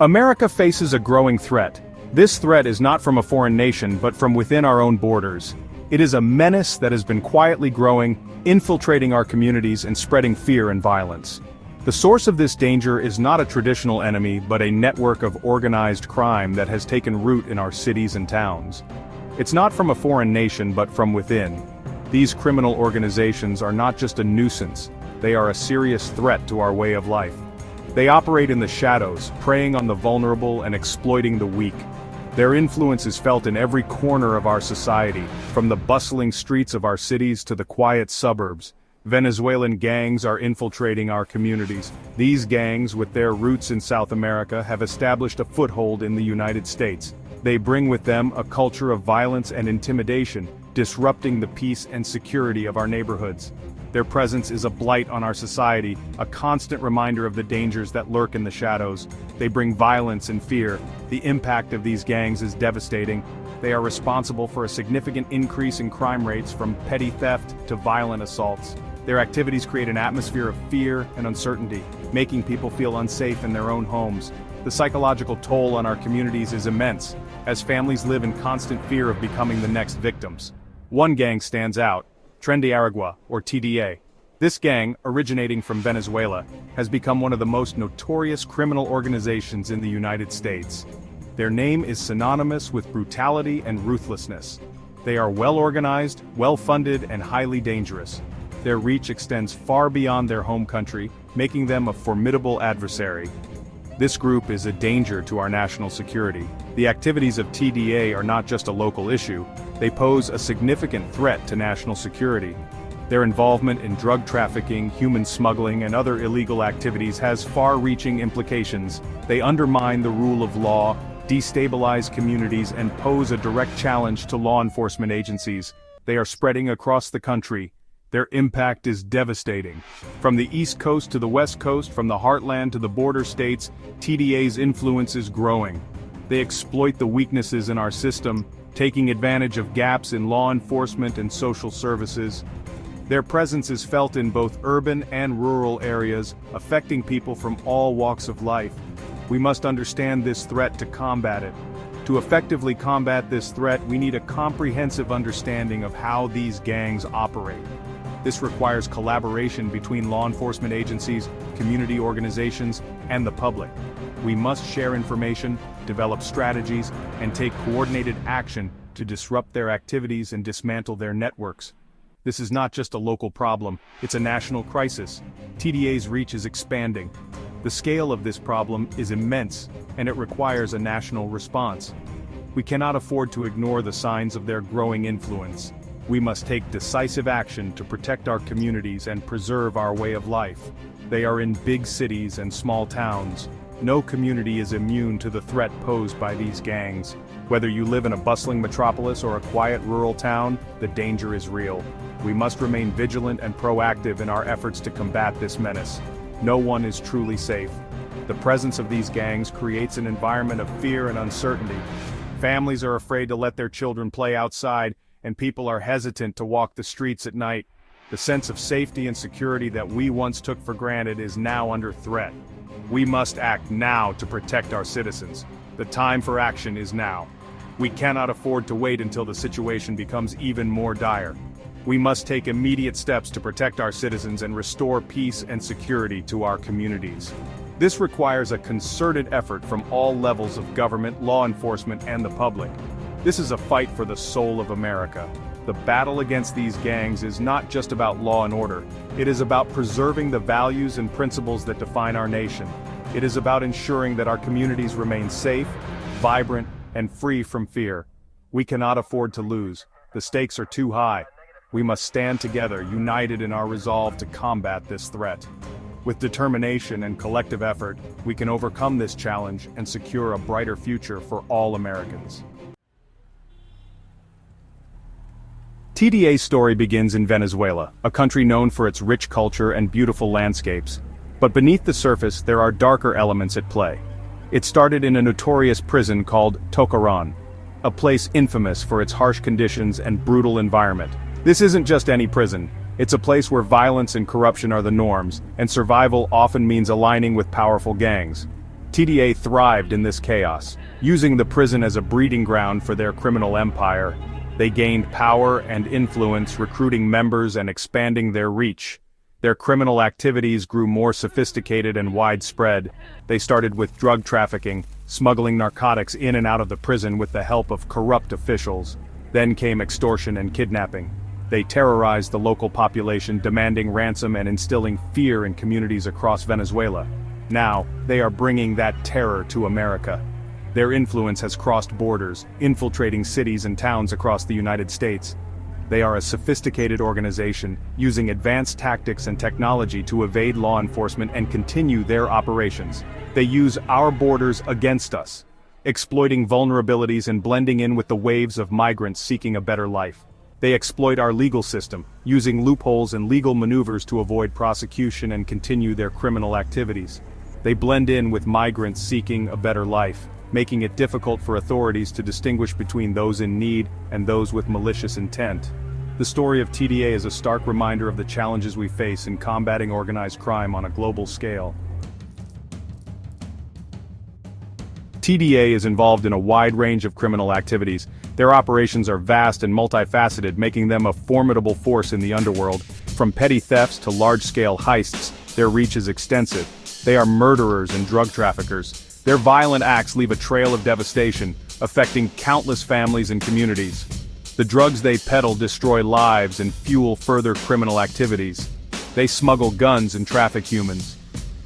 America faces a growing threat. This threat is not from a foreign nation but from within our own borders. It is a menace that has been quietly growing, infiltrating our communities and spreading fear and violence. The source of this danger is not a traditional enemy but a network of organized crime that has taken root in our cities and towns. It's not from a foreign nation but from within. These criminal organizations are not just a nuisance, they are a serious threat to our way of life. They operate in the shadows, preying on the vulnerable and exploiting the weak. Their influence is felt in every corner of our society, from the bustling streets of our cities to the quiet suburbs. Venezuelan gangs are infiltrating our communities. These gangs, with their roots in South America, have established a foothold in the United States. They bring with them a culture of violence and intimidation, disrupting the peace and security of our neighborhoods. Their presence is a blight on our society, a constant reminder of the dangers that lurk in the shadows. They bring violence and fear. The impact of these gangs is devastating. They are responsible for a significant increase in crime rates, from petty theft to violent assaults. Their activities create an atmosphere of fear and uncertainty, making people feel unsafe in their own homes. The psychological toll on our communities is immense, as families live in constant fear of becoming the next victims. One gang stands out: Tren de Aragua, or TDA. This gang, originating from Venezuela, has become one of the most notorious criminal organizations in the United States. Their name is synonymous with brutality and ruthlessness. They are well-organized, well-funded, and highly dangerous. Their reach extends far beyond their home country, making them a formidable adversary. This group is a danger to our national security. The activities of TDA are not just a local issue, they pose a significant threat to national security. Their involvement in drug trafficking, human smuggling, and other illegal activities has far-reaching implications. They undermine the rule of law, destabilize communities, and pose a direct challenge to law enforcement agencies. They are spreading across the country. Their impact is devastating. From the East Coast to the West Coast, from the heartland to the border states, TDA's influence is growing. They exploit the weaknesses in our system, taking advantage of gaps in law enforcement and social services. Their presence is felt in both urban and rural areas, affecting people from all walks of life. We must understand this threat to combat it. To effectively combat this threat, we need a comprehensive understanding of how these gangs operate. This requires collaboration between law enforcement agencies, community organizations, and the public. We must share information, develop strategies, and take coordinated action to disrupt their activities and dismantle their networks. This is not just a local problem, it's a national crisis. TDA's reach is expanding. The scale of this problem is immense, and it requires a national response. We cannot afford to ignore the signs of their growing influence. We must take decisive action to protect our communities and preserve our way of life. They are in big cities and small towns. No community is immune to the threat posed by these gangs. Whether you live in a bustling metropolis or a quiet rural town, the danger is real. We must remain vigilant and proactive in our efforts to combat this menace. No one is truly safe. The presence of these gangs creates an environment of fear and uncertainty. Families are afraid to let their children play outside, and people are hesitant to walk the streets at night. The sense of safety and security that we once took for granted is now under threat. We must act now to protect our citizens. The time for action is now. We cannot afford to wait until the situation becomes even more dire. We must take immediate steps to protect our citizens and restore peace and security to our communities. This requires a concerted effort from all levels of government, law enforcement, and the public. This is a fight for the soul of America. The battle against these gangs is not just about law and order. It is about preserving the values and principles that define our nation. It is about ensuring that our communities remain safe, vibrant, and free from fear. We cannot afford to lose. The stakes are too high. We must stand together, united in our resolve to combat this threat. With determination and collective effort, we can overcome this challenge and secure a brighter future for all Americans. TDA's story begins in Venezuela, a country known for its rich culture and beautiful landscapes. But beneath the surface, there are darker elements at play. It started in a notorious prison called Tocaron, a place infamous for its harsh conditions and brutal environment. This isn't just any prison. It's a place where violence and corruption are the norms, and survival often means aligning with powerful gangs. TDA thrived in this chaos, using the prison as a breeding ground for their criminal empire. They gained power and influence, recruiting members and expanding their reach. Their criminal activities grew more sophisticated and widespread. They started with drug trafficking, smuggling narcotics in and out of the prison with the help of corrupt officials. Then came extortion and kidnapping. They terrorized the local population, demanding ransom and instilling fear in communities across Venezuela. Now, they are bringing that terror to America. Their influence has crossed borders, infiltrating cities and towns across the United States. They are a sophisticated organization, using advanced tactics and technology to evade law enforcement and continue their operations. They use our borders against us, exploiting vulnerabilities and blending in with the waves of migrants seeking a better life. They exploit our legal system, using loopholes and legal maneuvers to avoid prosecution and continue their criminal activities. They blend in with migrants seeking a better life, making it difficult for authorities to distinguish between those in need and those with malicious intent. The story of TDA is a stark reminder of the challenges we face in combating organized crime on a global scale. TDA is involved in a wide range of criminal activities. Their operations are vast and multifaceted, making them a formidable force in the underworld. From petty thefts to large-scale heists, their reach is extensive. They are murderers and drug traffickers. Their violent acts leave a trail of devastation, affecting countless families and communities. The drugs they peddle destroy lives and fuel further criminal activities. They smuggle guns and traffic humans.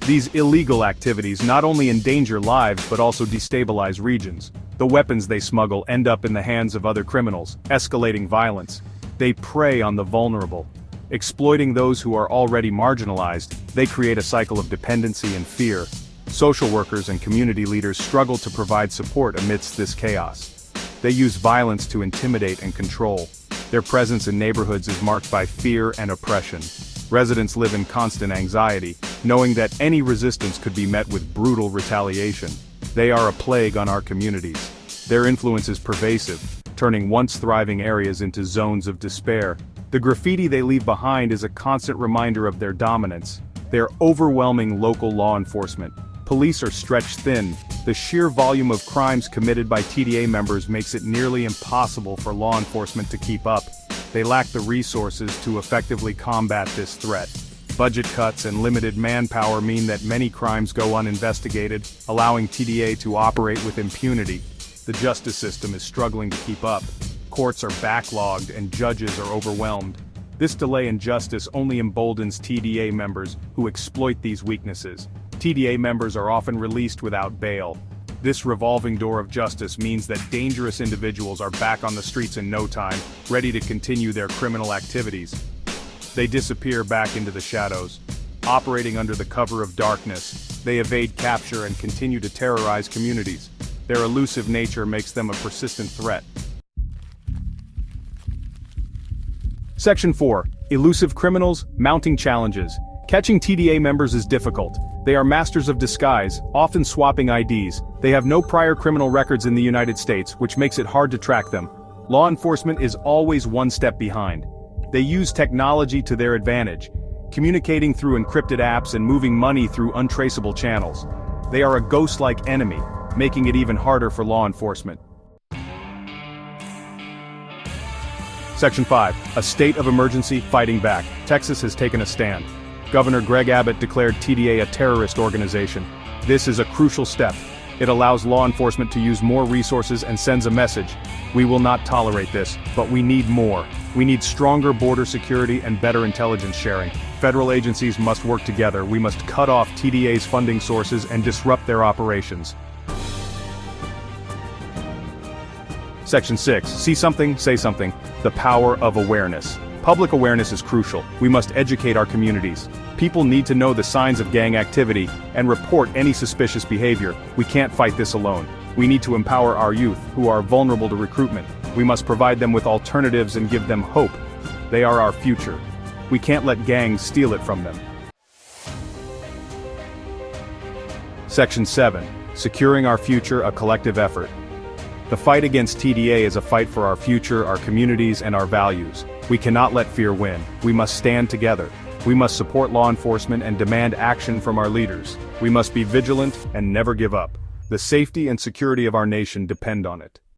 These illegal activities not only endanger lives but also destabilize regions. The weapons they smuggle end up in the hands of other criminals, escalating violence. They prey on the vulnerable. Exploiting those who are already marginalized, they create a cycle of dependency and fear. Social workers and community leaders struggle to provide support amidst this chaos. They use violence to intimidate and control. Their presence in neighborhoods is marked by fear and oppression. Residents live in constant anxiety, knowing that any resistance could be met with brutal retaliation. They are a plague on our communities. Their influence is pervasive, turning once thriving areas into zones of despair. The graffiti they leave behind is a constant reminder of their dominance. They are overwhelming local law enforcement. Police are stretched thin. The sheer volume of crimes committed by TDA members makes it nearly impossible for law enforcement to keep up. They lack the resources to effectively combat this threat. Budget cuts and limited manpower mean that many crimes go uninvestigated, allowing TDA to operate with impunity. The justice system is struggling to keep up. Courts are backlogged and judges are overwhelmed. This delay in justice only emboldens TDA members who exploit these weaknesses. TDA members are often released without bail. This revolving door of justice means that dangerous individuals are back on the streets in no time, ready to continue their criminal activities. They disappear back into the shadows. Operating under the cover of darkness, they evade capture and continue to terrorize communities. Their elusive nature makes them a persistent threat. Section 4. Elusive criminals, mounting challenges. Catching TDA members is difficult. They are masters of disguise, often swapping IDs. They have no prior criminal records in the United States, which makes it hard to track them. Law enforcement is always one step behind. They use technology to their advantage, communicating through encrypted apps and moving money through untraceable channels. They are a ghost-like enemy, making it even harder for law enforcement. Section 5. A state of emergency, fighting back. Texas has taken a stand. Governor Greg Abbott declared TDA a terrorist organization. This is a crucial step. It allows law enforcement to use more resources and sends a message. We will not tolerate this, but we need more. We need stronger border security and better intelligence sharing. Federal agencies must work together. We must cut off TDA's funding sources and disrupt their operations. Section 6. See something, say something. The power of awareness. Public awareness is crucial. We must educate our communities. People need to know the signs of gang activity and report any suspicious behavior. We can't fight this alone. We need to empower our youth, who are vulnerable to recruitment. We must provide them with alternatives and give them hope. They are our future. We can't let gangs steal it from them. Section 7. Securing our future, a collective effort. The fight against TDA is a fight for our future, our communities, and our values. We cannot let fear win. We must stand together. We must support law enforcement and demand action from our leaders. We must be vigilant and never give up. The safety and security of our nation depend on it.